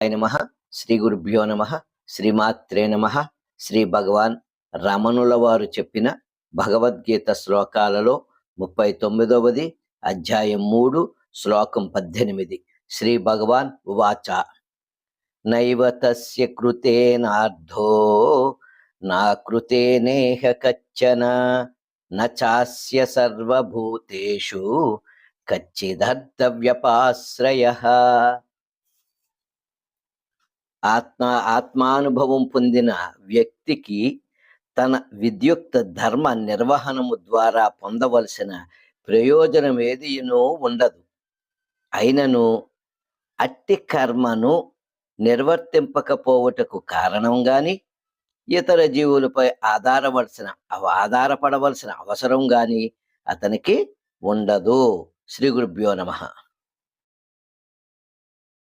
నమః. శ్రీ గురుభ్యో నమః. శ్రీమాత్రే నమః. శ్రీ భగవాన్ రమణుల వారు చెప్పిన భగవద్గీత శ్లోకాలలో 39వది అధ్యాయం 3 శ్లోకం 18. శ్రీ భగవాన్ ఉవాచ నైవ తస్య కృతేనార్థో నా కృతేనేహ కచ్చన నాస్య సర్వభూతేషు కచ్చిదర్థవ్యపాశ్రయః. ఆత్మానుభవం పొందిన వ్యక్తికి తన విద్యుక్త ధర్మ నిర్వహణము ద్వారా పొందవలసిన ప్రయోజనం ఏదియునో ఉండదు. అయినను అట్టి కర్మను నిర్వర్తింపకపోవటకు కారణం గాని ఇతర జీవులపై ఆధారపడవలసిన అవసరం గాని అతనికి ఉండదు. శ్రీ గురుభ్యో నమః.